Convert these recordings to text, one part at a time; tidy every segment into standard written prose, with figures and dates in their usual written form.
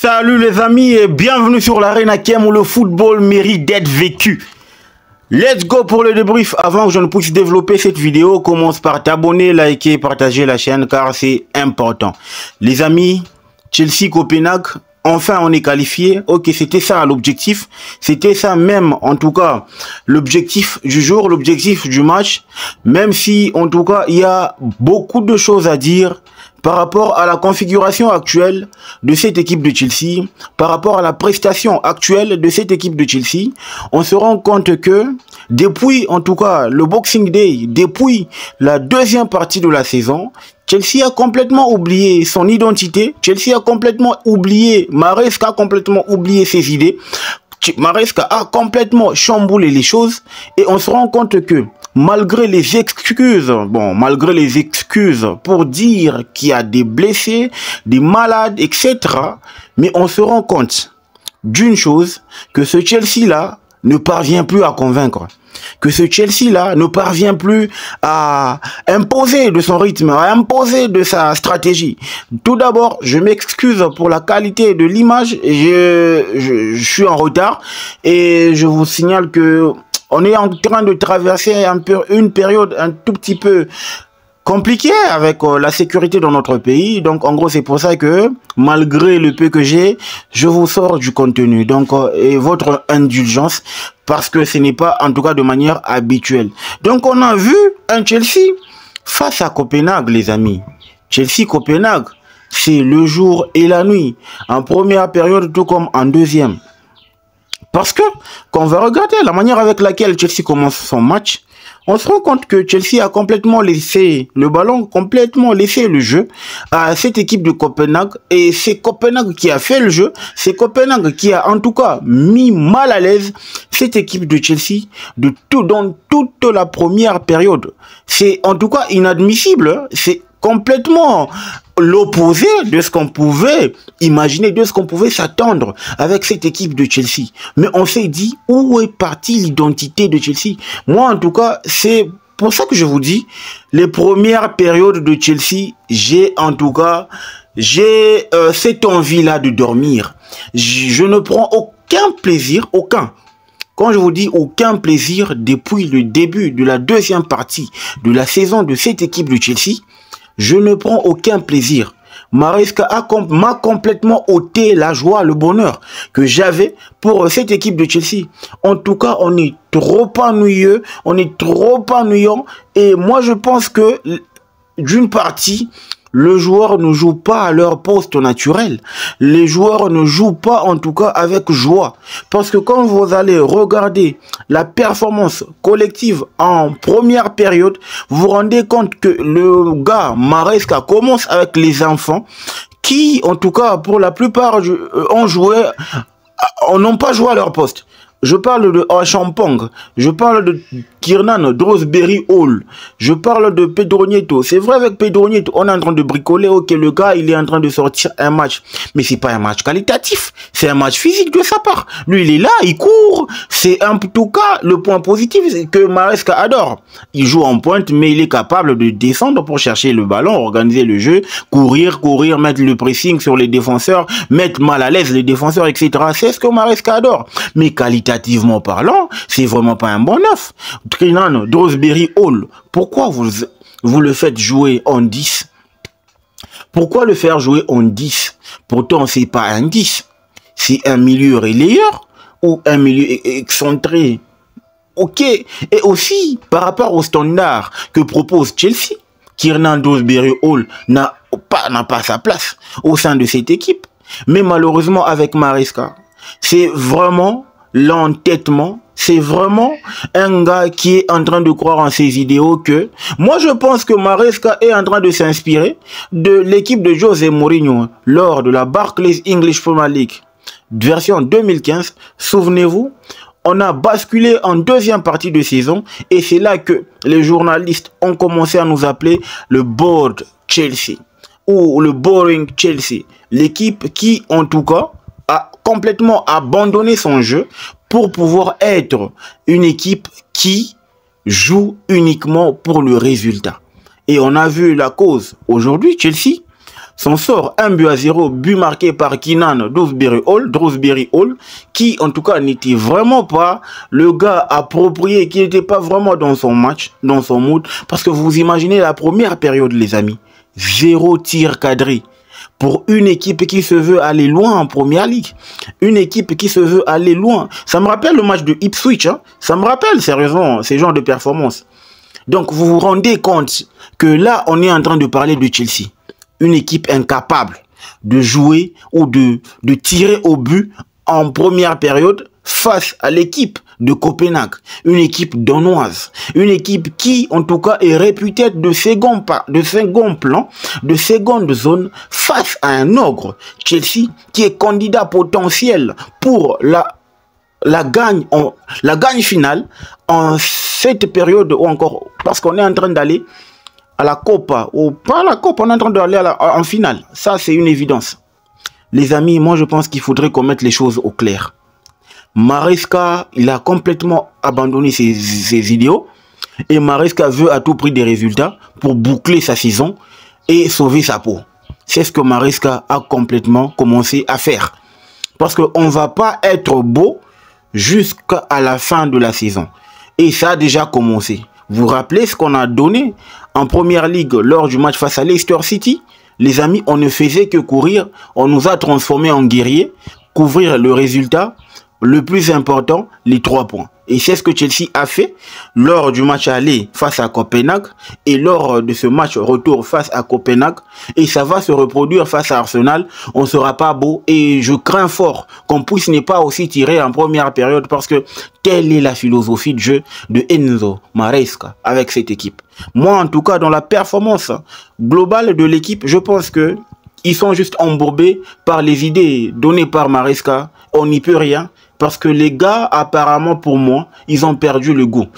Salut les amis et bienvenue sur l'Arena Kem où le football mérite d'être vécu. Let's go pour le débrief. Avant que je ne puisse développer cette vidéo, commence par t'abonner, liker, partager la chaîne car c'est important. Les amis, Chelsea-Copenhague, enfin on est qualifié. Ok, c'était ça l'objectif. C'était ça même en tout cas l'objectif du jour, l'objectif du match. Même si en tout cas il y a beaucoup de choses à dire par rapport à la configuration actuelle de cette équipe de Chelsea, par rapport à la prestation actuelle de cette équipe de Chelsea, on se rend compte que depuis, en tout cas, le Boxing Day, depuis la deuxième partie de la saison, Chelsea a complètement oublié son identité, Chelsea a complètement oublié, Maresca a complètement oublié ses idées, Maresca a complètement chamboulé les choses et on se rend compte que malgré les excuses pour dire qu'il y a des blessés, des malades, etc. Mais on se rend compte d'une chose, que ce Chelsea-là ne parvient plus à convaincre. Que ce Chelsea-là ne parvient plus à imposer de son rythme, à imposer de sa stratégie. Tout d'abord, je m'excuse pour la qualité de l'image. Je suis en retard et je vous signale que on est en train de traverser une période un tout petit peu compliquée avec la sécurité dans notre pays. Donc, en gros, c'est pour ça que, malgré le peu que j'ai, je vous sors du contenu. Donc, et votre indulgence, parce que ce n'est pas, en tout cas, de manière habituelle. Donc, on a vu un Chelsea face à Copenhague, les amis. Chelsea-Copenhague, c'est le jour et la nuit. En première période, tout comme en deuxième. Parce que, quand on va regarder la manière avec laquelle Chelsea commence son match, on se rend compte que Chelsea a complètement laissé le ballon, complètement laissé le jeu à cette équipe de Copenhague. Et c'est Copenhague qui a fait le jeu, c'est Copenhague qui a en tout cas mis mal à l'aise cette équipe de Chelsea dans toute la première période. C'est en tout cas inadmissible, c'est complètement l'opposé de ce qu'on pouvait imaginer, de ce qu'on pouvait s'attendre avec cette équipe de Chelsea. Mais on s'est dit, où est partie l'identité de Chelsea? Moi, en tout cas, c'est pour ça que je vous dis, les premières périodes de Chelsea, j'ai cette envie-là de dormir. Je ne prends aucun plaisir, aucun. Quand je vous dis aucun plaisir depuis le début de la deuxième partie de la saison de cette équipe de Chelsea, je ne prends aucun plaisir. Maresca m'a complètement ôté la joie, le bonheur que j'avais pour cette équipe de Chelsea. En tout cas, on est trop ennuyeux, on est trop ennuyant. Et moi, je pense que d'une partie, le joueur ne joue pas à leur poste naturel. Les joueurs ne jouent pas en tout cas avec joie. Parce que quand vous allez regarder la performance collective en première période, vous vous rendez compte que le gars Maresca commence avec les enfants qui en tout cas pour la plupart n'ont pas joué à leur poste. Je parle de Achampong, je parle de Kiernan Drosberry Hall, je parle de Pedro Nieto. C'est vrai, avec Pedro Nieto, on est en train de bricoler, ok, le gars, il est en train de sortir un match. Mais c'est pas un match qualitatif, c'est un match physique de sa part. Lui, il est là, il court. C'est en tout cas le point positif que Maresca adore. Il joue en pointe, mais il est capable de descendre pour chercher le ballon, organiser le jeu, courir, mettre le pressing sur les défenseurs, mettre mal à l'aise les défenseurs, etc. C'est ce que Maresca adore. Mais qualitativement parlant, c'est vraiment pas un bon neuf. Kiernan Drosberry Hall, pourquoi vous le faites jouer en 10? Pourquoi le faire jouer en 10? Pourtant, c'est pas un 10. C'est un milieu relayeur ou un milieu excentré. Ok. Et aussi, par rapport au standard que propose Chelsea, Kiernan Drosberry Hall n'a pas sa place au sein de cette équipe. Mais malheureusement, avec Maresca, c'est vraiment l'entêtement. C'est vraiment un gars qui est en train de croire en ses idéaux que... Moi, je pense que Maresca est en train de s'inspirer de l'équipe de José Mourinho lors de la Barclays English Premier League version 2015. Souvenez-vous, on a basculé en deuxième partie de saison et c'est là que les journalistes ont commencé à nous appeler le Bored Chelsea ou le Boring Chelsea. L'équipe qui, en tout cas, a complètement abandonné son jeu pour pouvoir être une équipe qui joue uniquement pour le résultat. Et on a vu la cause. Aujourd'hui, Chelsea Son sort, 1-0, but marqué par Kiernan Dewsbury Hall, qui en tout cas n'était vraiment pas le gars approprié, qui n'était pas vraiment dans son match, dans son mood. Parce que vous imaginez la première période, les amis, 0 tir cadré. Pour une équipe qui se veut aller loin en première ligue. Une équipe qui se veut aller loin. Ça me rappelle le match de Ipswich. Hein? Ça me rappelle sérieusement ces genres de performances. Donc vous vous rendez compte que là, on est en train de parler de Chelsea. Une équipe incapable de jouer ou de tirer au but en première période face à l'équipe de Copenhague, une équipe danoise, une équipe qui en tout cas est réputée de second plan, de seconde zone face à un ogre, Chelsea, qui est candidat potentiel pour la gagne finale en cette période ou encore parce qu'on est en train d'aller à la Copa, ou pas la Copa, on est en train d'aller en finale. Ça, c'est une évidence. Les amis, moi, je pense qu'il faudrait qu'on mette les choses au clair. Maresca, il a complètement abandonné ses idéaux. Et Maresca veut à tout prix des résultats pour boucler sa saison et sauver sa peau. C'est ce que Maresca a complètement commencé à faire. Parce qu'on ne va pas être beau jusqu'à la fin de la saison. Et ça a déjà commencé. Vous vous rappelez ce qu'on a donné en première ligue lors du match face à Leicester City? Les amis, on ne faisait que courir. On nous a transformés en guerriers. Couvrir le résultat. Le plus important, les 3 points. Et c'est ce que Chelsea a fait lors du match aller face à Copenhague et lors de ce match retour face à Copenhague. Et ça va se reproduire face à Arsenal. On ne sera pas beau et je crains fort qu'on puisse ne pas aussi tirer en première période parce que telle est la philosophie de jeu de Enzo Maresca avec cette équipe. Moi, en tout cas, dans la performance globale de l'équipe, je pense que ils sont juste embourbés par les idées données par Maresca. On n'y peut rien. Parce que les gars, apparemment pour moi, ils ont perdu le goût,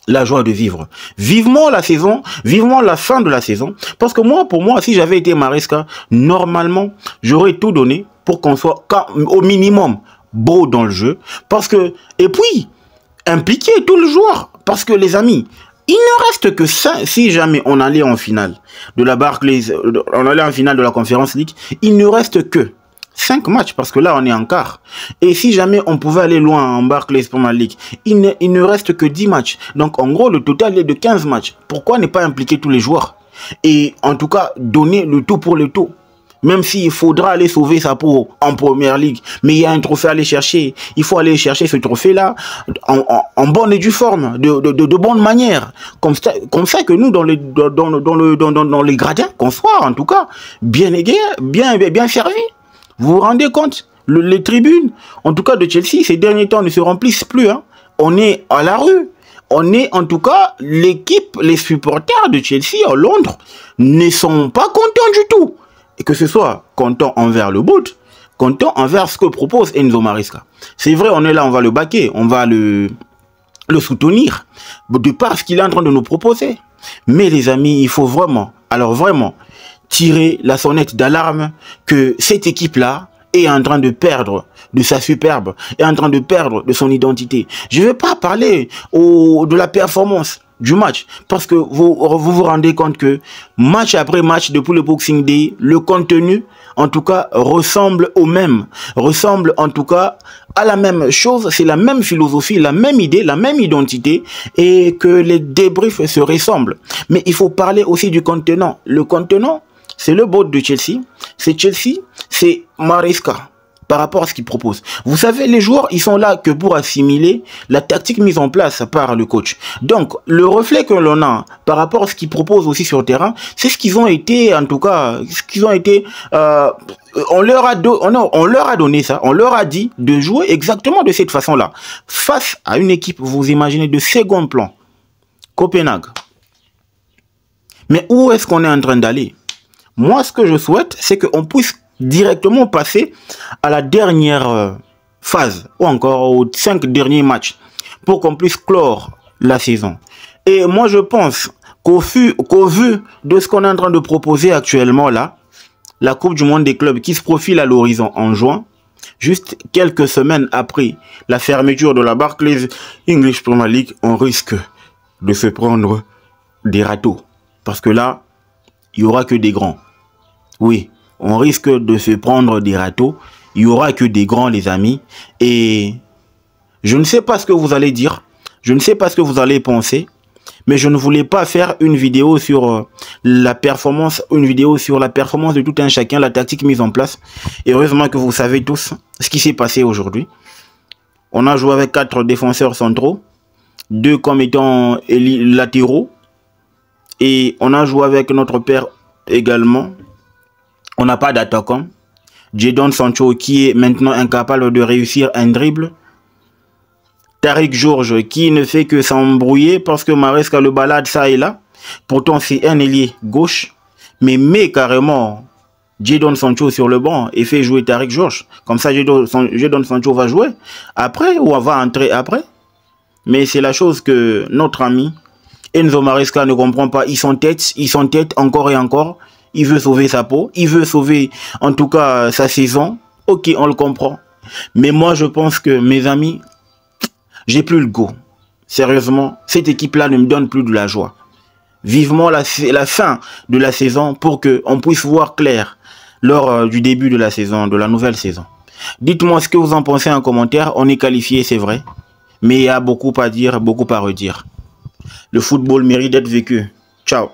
la joie de vivre. Vivement la saison, vivement la fin de la saison. Parce que moi, pour moi, si j'avais été Maresca, normalement, j'aurais tout donné pour qu'on soit au minimum beau dans le jeu. Parce que, et puis, impliquer tout le joueur. Parce que les amis, il ne reste que ça, si jamais on allait en finale de la Barclays, on allait en finale de la Conference League, il ne reste que 5 matchs, parce que là, on est en quart. Et si jamais on pouvait aller loin en Barclays Premier League, il ne reste que 10 matchs. Donc, en gros, le total est de 15 matchs. Pourquoi ne pas impliquer tous les joueurs? Et en tout cas, donner le tout pour le tout. Même s'il faudra aller sauver sa peau en Première Ligue. Mais il y a un trophée à aller chercher. Il faut aller chercher ce trophée-là en bonne et due forme, de bonne manière. Comme ça que nous, dans les gradins, qu'on soit, en tout cas, bien servis. Vous vous rendez compte, les tribunes, en tout cas de Chelsea, ces derniers temps ne se remplissent plus. Hein. On est à la rue. On est en tout cas, l'équipe, les supporters de Chelsea à Londres ne sont pas contents du tout. Et que ce soit content envers le bout, content envers ce que propose Enzo Maresca. C'est vrai, on est là, on va le baquer, on va le soutenir de par ce qu'il est en train de nous proposer. Mais les amis, il faut vraiment, alors vraiment, tirer la sonnette d'alarme que cette équipe-là est en train de perdre de sa superbe, est en train de perdre de son identité. Je ne vais pas parler de la performance du match, parce que vous rendez compte que match après match depuis le Boxing Day, le contenu, en tout cas, ressemble au même, ressemble en tout cas à la même chose, c'est la même philosophie, la même idée, la même identité, et que les débriefs se ressemblent. Mais il faut parler aussi du contenant. Le contenant, c'est le board de Chelsea, c'est Maresca par rapport à ce qu'il propose. Vous savez, les joueurs, ils sont là que pour assimiler la tactique mise en place par le coach. Donc, le reflet que l'on a par rapport à ce qu'ils proposent aussi sur le terrain, c'est ce qu'ils ont été, en tout cas, ce qu'ils ont été, on leur a donné ça, on leur a dit de jouer exactement de cette façon-là. Face à une équipe, vous imaginez, de second plan, Copenhague. Mais où est-ce qu'on est en train d'aller? Moi, ce que je souhaite, c'est qu'on puisse directement passer à la dernière phase, ou encore aux 5 derniers matchs, pour qu'on puisse clore la saison. Et moi, je pense qu'au vu de ce qu'on est en train de proposer actuellement là, la Coupe du Monde des clubs qui se profile à l'horizon en juin, juste quelques semaines après la fermeture de la Barclays English Premier League, on risque de se prendre des râteaux. Parce que là, il n'y aura que des grands. Oui, on risque de se prendre des râteaux. Il y aura que des grands, les amis. Et je ne sais pas ce que vous allez dire. Je ne sais pas ce que vous allez penser. Mais je ne voulais pas faire une vidéo sur la performance, de tout un chacun, la tactique mise en place. Et heureusement que vous savez tous ce qui s'est passé aujourd'hui. On a joué avec 4 défenseurs centraux, 2 comme étant latéraux. Et on a joué avec notre père également. On n'a pas d'attaquant. Jadon Sancho qui est maintenant incapable de réussir un dribble. Tariq Georges qui ne fait que s'embrouiller parce que Maresca le balade ça et là. Pourtant c'est un ailier gauche. Mais met carrément Jadon Sancho sur le banc et fait jouer Tariq Georges. Comme ça Jadon Sancho va jouer après ou va entrer après. Mais c'est la chose que notre ami Enzo Maresca ne comprend pas. Il s'entête encore et encore. Il veut sauver sa peau. Il veut sauver en tout cas sa saison. Ok, on le comprend. Mais moi je pense que mes amis, j'ai plus le go. Sérieusement, cette équipe-là ne me donne plus de la joie. Vivement la fin de la saison pour qu'on puisse voir clair lors du début de la saison, de la nouvelle saison. Dites-moi ce que vous en pensez en commentaire. On est qualifié, c'est vrai. Mais il y a beaucoup à dire, beaucoup à redire. Le football mérite d'être vécu. Ciao.